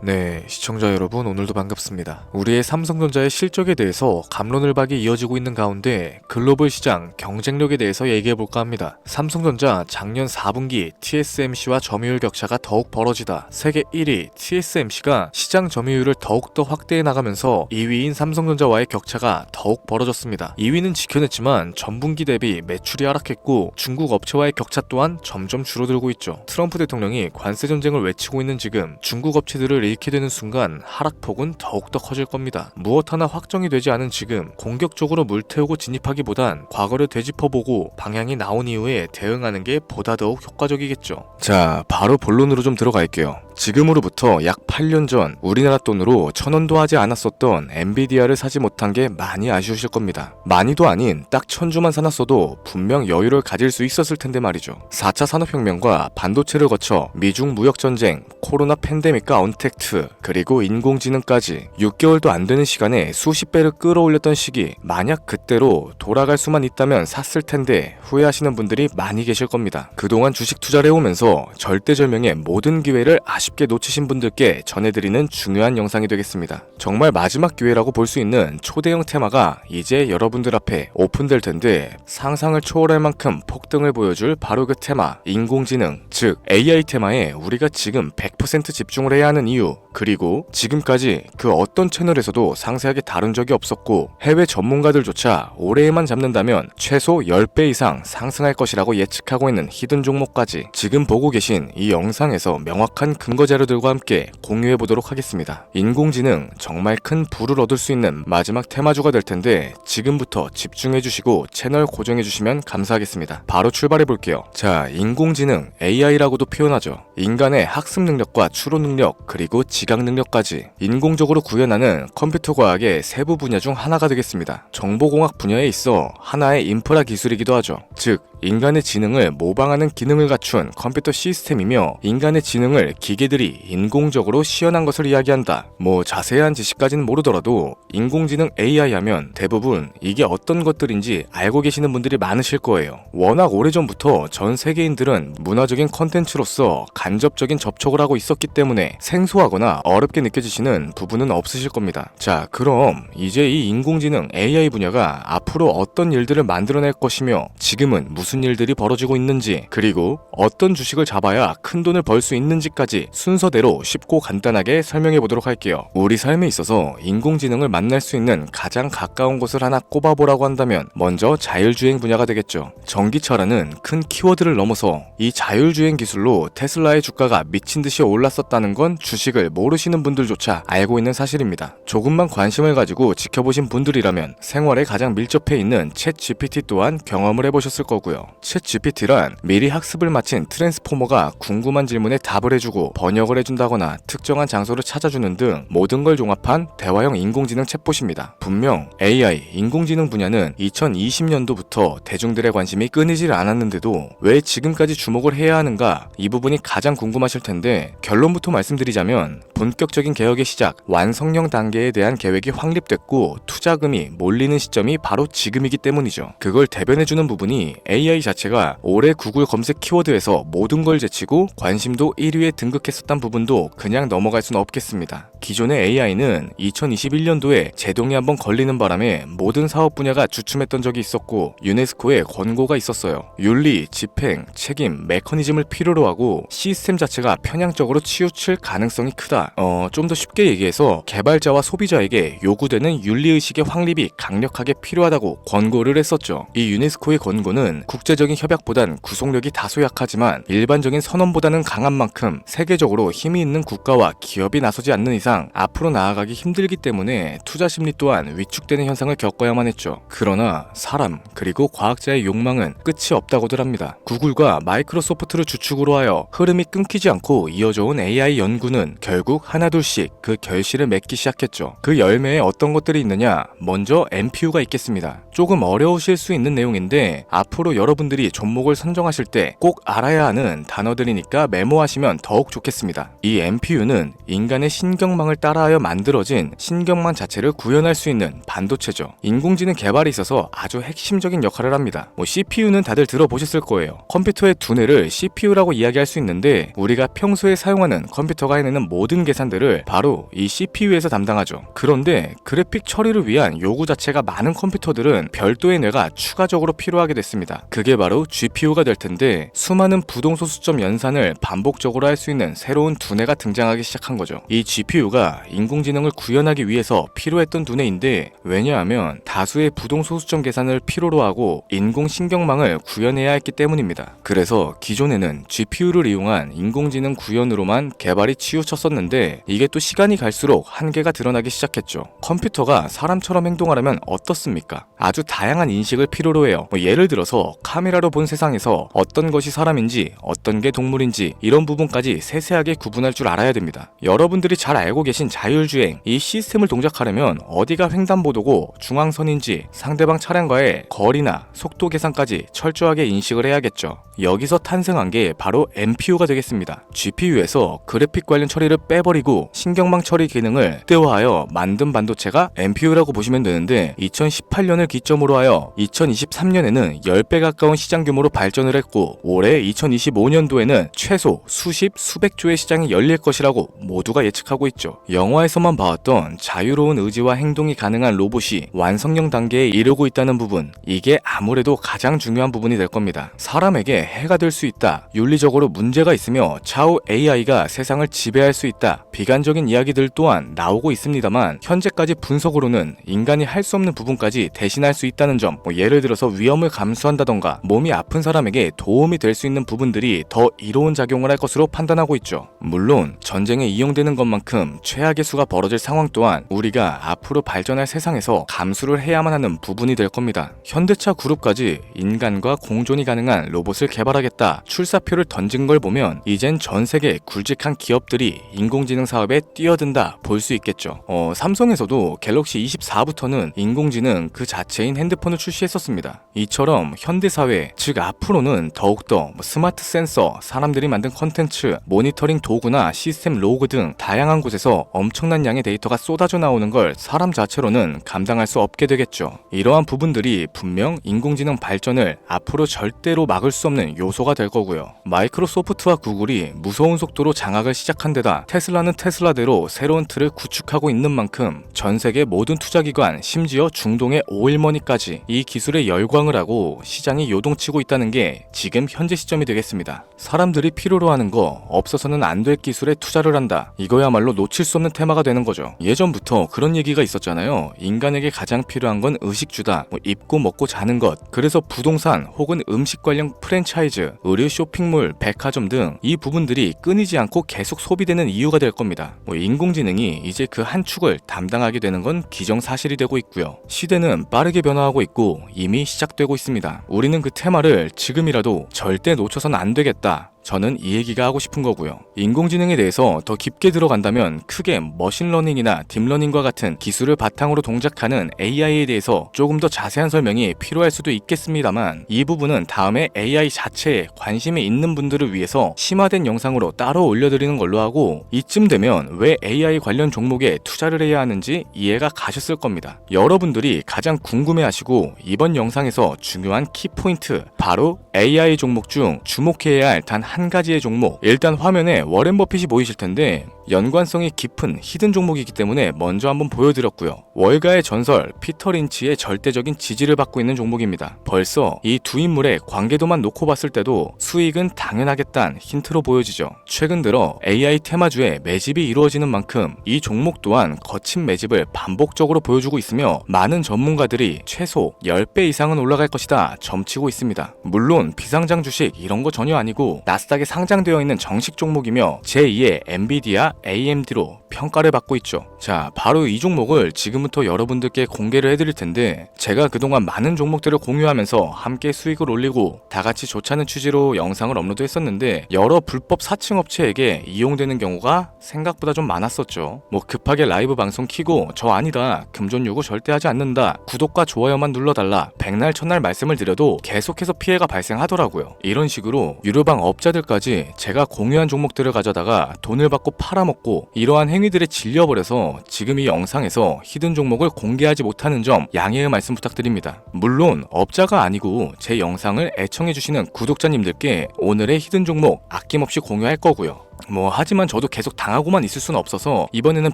네, 시청자 여러분 오늘도 반갑습니다. 우리의 삼성전자의 실적에 대해서 갑론을박이 이어지고 있는 가운데 글로벌 시장 경쟁력에 대해서 얘기해볼까 합니다. 삼성전자 작년 4분기 TSMC와 점유율 격차가 더욱 벌어지다 세계 1위 TSMC가 시장 점유율을 더욱더 확대해 나가면서 2위인 삼성전자와의 격차가 더욱 벌어졌습니다. 2위는 지켜냈지만 전분기 대비 매출이 하락했고 중국 업체와의 격차 또한 점점 줄어들고 있죠. 트럼프 대통령이 관세 전쟁을 외치고 있는 지금 중국 업체들을 잃게 되는 순간 하락폭은 더욱더 커질 겁니다. 무엇 하나 확정이 되지 않은 지금 공격적으로 물태우고 진입하기보단 과거를 되짚어보고 방향이 나온 이후에 대응하는 게 보다 더욱 효과적이겠죠. 자, 바로 본론으로 좀 들어갈게요. 지금으로부터 약 8년 전 우리나라 돈으로 1000원도 하지 않았었던 엔비디아를 사지 못한 게 많이 아쉬우실 겁니다. 많이도 아닌 딱 1000주만 사놨어도 분명 여유를 가질 수 있었을 텐데 말이죠. 4차 산업혁명과 반도체를 거쳐 미중 무역전쟁, 코로나 팬데믹과 언택트, 그리고 인공지능까지 6개월도 안 되는 시간에 수십 배를 끌어올렸던 시기, 만약 그때로 돌아갈 수만 있다면 샀을 텐데 후회하시는 분들이 많이 계실 겁니다. 그동안 주식 투자를 해오면서 절대절명의 모든 기회를 아쉽게 놓치신 분들께 전해드리는 중요한 영상이 되겠습니다. 정말 마지막 기회라고 볼 수 있는 초대형 테마가 이제 여러분들 앞에 오픈될 텐데 상상을 초월할 만큼 폭등을 보여줄 바로 그 테마, 인공지능, 즉 AI 테마에 우리가 지금 100% 집중을 해야 하는 이유, 그리고 지금까지 그 어떤 채널에서도 상세하게 다룬 적이 없었고 해외 전문가들조차 올해에만 잡는다면 최소 10배 이상 상승할 것이라고 예측하고 있는 히든 종목까지 지금 보고 계신 이 영상에서 명확한 근거 자료들과 함께 공유해보도록 하겠습니다. 인공지능 정말 큰 부를 얻을 수 있는 마지막 테마주가 될 텐데 지금부터 집중해주시고 채널 고정해주시면 감사하겠습니다. 바로 출발해볼게요. 자, 인공지능 AI라고도 표현하죠. 인간의 학습 능력과 추론 능력 그리고 지각 능력까지 인공적으로 구현하는 컴퓨터 과학의 세부 분야 중 하나가 되겠습니다. 정보공학 분야에 있어 하나의 인프라 기술이기도 하죠. 즉 인간의 지능을 모방하는 기능을 갖춘 컴퓨터 시스템이며 인간의 지능을 기계들이 인공적으로 시연한 것을 이야기한다. 뭐 자세한 지식까지는 모르더라도 인공지능 AI 하면 대부분 이게 어떤 것들인지 알고 계시는 분들이 많으실 거예요. 워낙 오래전부터 전 세계인들은 문화적인 컨텐츠로서 간접적인 접촉을 하고 있었기 때문에 생소하거나 어렵게 느껴지시는 부분은 없으실 겁니다. 자, 그럼 이제 이 인공지능 AI 분야가 앞으로 어떤 일들을 만들어낼 것이며 지금은 무슨 일들이 벌어지고 있는지, 그리고 어떤 주식을 잡아야 큰 돈을 벌 수 있는지까지 순서대로 쉽고 간단하게 설명해 보도록 할게요. 우리 삶에 있어서 인공지능을 만날 수 있는 가장 가까운 곳을 하나 꼽아보라고 한다면 먼저 자율주행 분야가 되겠죠. 전기차라는 큰 키워드를 넘어서 이 자율주행 기술로 테슬라의 주가가 미친 듯이 올랐었다는 건 주식을 모르시는 분들조차 알고 있는 사실입니다. 조금만 관심을 가지고 지켜보신 분들이라면 생활에 가장 밀접해 있는 챗 GPT 또한 경험을 해보셨을 거고요. 챗 GPT란 미리 학습을 마친 트랜스포머가 궁금한 질문에 답을 해주고 번역을 해준다거나 특정한 장소를 찾아주는 등 모든 걸 종합한 대화형 인공지능 챗봇입니다. 분명 AI, 인공지능 분야는 2020년도부터 대중들의 관심이 끊이질 않았는데도 왜 지금까지 주목을 해야 하는가, 이 부분이 가장 궁금하실 텐데 결론부터 말씀드리자면 본격적인 개혁의 시작, 완성형 단계에 대한 계획이 확립됐고 투자금이 몰리는 시점이 바로 지금이기 때문이죠. 그걸 대변해주는 부분이 AI 자체가 올해 구글 검색 키워드에서 모든 걸 제치고 관심도 1위에 등극했었던 부분도 그냥 넘어갈 수는 없겠습니다. 기존의 AI는 2021년도에 제동이 한번 걸리는 바람에 모든 사업 분야가 주춤했던 적이 있었고 유네스코의 권고가 있었어요. 윤리, 집행, 책임, 메커니즘을 필요로 하고 시스템 자체가 편향적으로 치우칠 가능성이 크다. 좀 더 쉽게 얘기해서 개발자와 소비자에게 요구되는 윤리의식의 확립이 강력하게 필요하다고 권고를 했었죠. 이 유네스코의 권고는 국제적인 협약보단 구속력이 다소 약하지만 일반적인 선언보다는 강한 만큼 세계적으로 힘이 있는 국가와 기업이 나서지 않는 이상 앞으로 나아가기 힘들기 때문에 투자 심리 또한 위축되는 현상을 겪어야만 했죠. 그러나 사람 그리고 과학자의 욕망은 끝이 없다고들 합니다. 구글과 마이크로소프트를 주축으로 하여 흐름이 끊기지 않고 이어져온 AI 연구는 결국 하나둘씩 그 결실을 맺기 시작했죠. 그 열매에 어떤 것들이 있느냐? 먼저 NPU가 있겠습니다. 조금 어려우실 수 있는 내용인데 앞으로 여러분들이 종목을 선정하실 때 꼭 알아야 하는 단어들이니까 메모하시면 더욱 좋겠습니다. 이 NPU는 인간의 신경망을 따라하여 만들어진 신경망 자체를 구현할 수 있는 반도체죠. 인공지능 개발에 있어서 아주 핵심적인 역할을 합니다. CPU는 다들 들어보셨을 거예요. 컴퓨터의 두뇌를 CPU라고 이야기할 수 있는데 우리가 평소에 사용하는 컴퓨터가 해내는 모든 계산들을 바로 이 CPU에서 담당하죠. 그런데 그래픽 처리를 위한 요구 자체가 많은 컴퓨터들은 별도의 뇌가 추가적으로 필요하게 됐습니다. 그게 바로 GPU가 될 텐데 수많은 부동소수점 연산을 반복적으로 할 수 있는 새로운 두뇌가 등장하기 시작한 거죠. 이 GPU가 인공지능을 구현하기 위해서 필요했던 두뇌인데, 왜냐하면 다수의 부동소수점 계산을 필요로 하고 인공신경망을 구현해야 했기 때문입니다. 그래서 기존에는 GPU를 이용한 인공지능 구현으로만 개발이 치우쳤었는데, 이게 또 시간이 갈수록 한계가 드러나기 시작했죠. 컴퓨터가 사람처럼 행동하려면 어떻습니까? 아주 다양한 인식을 필요로 해요. 예를 들어서 카메라로 본 세상에서 어떤 것이 사람인지 어떤 게 동물인지 이런 부분까지 세세하게 구분할 줄 알아야 됩니다. 여러분들이 잘 알고 계신 자율주행, 이 시스템을 동작하려면 어디가 횡단보도고 중앙선인지 상대방 차량과의 거리나 속도 계산까지 철저하게 인식을 해야겠죠. 여기서 탄생한 게 바로 NPU가 되겠습니다. GPU에서 그래픽 관련 처리를 빼버리고 신경망 처리 기능을 극대화하여 만든 반도체가 NPU라고 보시면 되는데, 2018년을 기점으로 하여 2023년에는 10배 가까운 시장 규모로 발전을 했고, 올해 2025년도에는 최소 수십, 수백조의 시장이 열릴 것이라고 모두가 예측하고 있죠. 영화에서만 봐왔던 자유로운 의지와 행동이 가능한 로봇이 완성형 단계에 이르고 있다는 부분, 이게 아무래도 가장 중요한 부분이 될 겁니다. 사람에게 해가 될 수 있다, 윤리적으로 문제가 있으며 차후 AI가 세상을 지배할 수 있다, 비관적인 이야기들 또한 나오고 있습니다만, 현재까지 분석으로는 인간이 할 수 없는 부분까지 대신할 수 있다는 점, 예를 들어서 위험을 감수한다던가 몸이 아픈 사람에게 도움이 될 수 있는 부분들이 더 이로운 작용을 할 것으로 판단하고 있죠. 물론 전쟁에 이용되는 것만큼 최악의 수가 벌어질 상황 또한 우리가 앞으로 발전할 세상에서 감수를 해야만 하는 부분이 될 겁니다. 현대차 그룹까지 인간과 공존이 가능한 로봇을 개발하겠다 출사표를 던진 걸 보면 이젠 전 세계 굵직한 기업들이 인공지능 사업에 뛰어든다 볼 수 있겠죠. 삼성에서도 갤럭시 24부터는 인공지능 그 자체인 핸드폰을 출시했었습니다. 이처럼 현대사회, 즉 앞으로는 더욱더 스마트 센서, 사람들이 만든 컨텐츠, 모니터링 도구나 시스템 로그 등 다양한 곳에서 엄청난 양의 데이터가 쏟아져 나오는 걸 사람 자체로는 감당할 수 없게 되겠죠. 이러한 부분들이 분명 인공지능 발전을 앞으로 절대로 막을 수 없는 요소가 될 거고요. 마이크로소프트와 구글이 무서운 속도로 장악을 시작한 데다 테슬라는 테슬라대로 새로운 틀을 구축하고 있는 만큼 전 세계 모든 투자기관, 심지어 중동의 오일머니까지 이 기술에 열광을 하고 시장이 요동치고 있다는 게 지금 현재 시점이 되겠습니다. 사람들이 필요로 하는 거, 없어서는 안 될 기술에 투자를 한다. 이거야말로 놓칠 수 없는 테마가 되는 거죠. 예전부터 그런 얘기가 있었잖아요. 인간에게 가장 필요한 건 의식주다. 입고 먹고 자는 것. 그래서 부동산 혹은 음식 관련 프랜차이즈, 의류 쇼핑몰, 백화점 등 이 부분들이 끊이지 않고 계속 소비되는 이유가 될 겁니다. 인공지능이 이제 그 한 축을 담당하게 되는 건 기정사실이 되고 있고요. 시대는 빠르게 변화하고 있고 이미 시작되고 있습니다. 우리는 그 테마를 지금이라도 절대 놓쳐선 안 되겠다. 저는 이 얘기가 하고 싶은 거고요. 인공지능에 대해서 더 깊게 들어간다면 크게 머신러닝이나 딥러닝과 같은 기술을 바탕으로 동작하는 AI에 대해서 조금 더 자세한 설명이 필요할 수도 있겠습니다만, 이 부분은 다음에 AI 자체에 관심이 있는 분들을 위해서 심화된 영상으로 따로 올려드리는 걸로 하고, 이쯤 되면 왜 AI 관련 종목에 투자를 해야 하는지 이해가 가셨을 겁니다. 여러분들이 가장 궁금해하시고 이번 영상에서 중요한 키포인트, 바로 AI 종목 중 주목해야 할 단 한 가지의 종목. 일단 화면에 워렌 버핏이 보이실 텐데 연관성이 깊은 히든 종목이기 때문에 먼저 한번 보여드렸고요. 월가의 전설 피터 린치의 절대적인 지지를 받고 있는 종목입니다. 벌써 이 두 인물의 관계도만 놓고 봤을 때도 수익은 당연하겠다는 힌트로 보여지죠. 최근 들어 AI 테마주에 매집이 이루어지는 만큼 이 종목 또한 거친 매집을 반복적으로 보여주고 있으며, 많은 전문가들이 최소 10배 이상은 올라갈 것이다 점치고 있습니다. 물론 비상장 주식 이런 거 전혀 아니고 나스닥에 상장되어 있는 정식 종목이며 제2의 엔비디아, AMD로 평가를 받고 있죠. 자, 바로 이 종목을 지금부터 여러분들께 공개를 해드릴 텐데, 제가 그동안 많은 종목들을 공유하면서 함께 수익을 올리고 다같이 좋자는 취지로 영상을 업로드했었는데, 여러 불법 사칭 업체에게 이용되는 경우가 생각보다 좀 많았었죠. 급하게 라이브 방송 키고 저 아니다, 금전 요구 절대 하지 않는다, 구독과 좋아요만 눌러달라, 백날 첫날 말씀을 드려도 계속해서 피해가 발생하더라고요. 이런 식으로 유료방 업자들까지 제가 공유한 종목들을 가져다가 돈을 받고 팔아먹고, 이러한 행위들에 질려버려서 지금 이 영상에서 히든 종목을 공개하지 못하는 점 양해의 말씀 부탁드립니다. 물론 업자가 아니고 제 영상을 애청해주시는 구독자님들께 오늘의 히든 종목 아낌없이 공유할 거고요. 하지만 저도 계속 당하고만 있을 수는 없어서 이번에는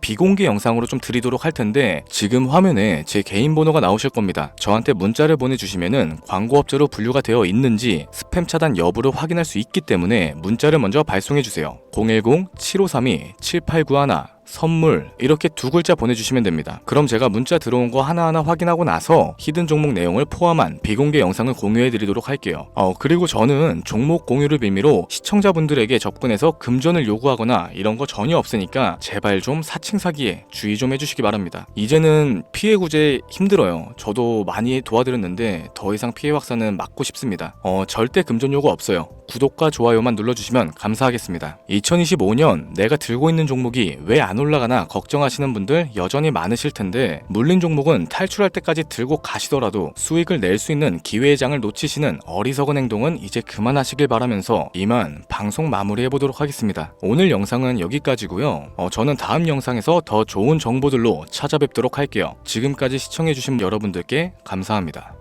비공개 영상으로 좀 드리도록 할 텐데, 지금 화면에 제 개인 번호가 나오실 겁니다. 저한테 문자를 보내주시면은 광고업체로 분류가 되어 있는지 스팸 차단 여부를 확인할 수 있기 때문에 문자를 먼저 발송해주세요. 010-7532-7891 선물 이렇게 두 글자 보내주시면 됩니다. 그럼 제가 문자 들어온 거 하나하나 확인하고 나서 히든 종목 내용을 포함한 비공개 영상을 공유해드리도록 할게요. 그리고 저는 종목 공유를 빌미로 시청자분들에게 접근해서 금전을 요구하거나 이런 거 전혀 없으니까 제발 좀 사칭 사기에 주의 좀 해주시기 바랍니다. 이제는 피해 구제 힘들어요. 저도 많이 도와드렸는데 더 이상 피해 확산은 막고 싶습니다. 절대 금전 요구 없어요. 구독과 좋아요만 눌러주시면 감사하겠습니다. 2025년 내가 들고 있는 종목이 왜 안 올라가나 걱정하시는 분들 여전히 많으실 텐데, 물린 종목은 탈출할 때까지 들고 가시더라도 수익을 낼 수 있는 기회의 장을 놓치시는 어리석은 행동은 이제 그만하시길 바라면서 이만 방송 마무리해보도록 하겠습니다. 오늘 영상은 여기까지고요. 저는 다음 영상에서 더 좋은 정보들로 찾아뵙도록 할게요. 지금까지 시청해주신 여러분들께 감사합니다.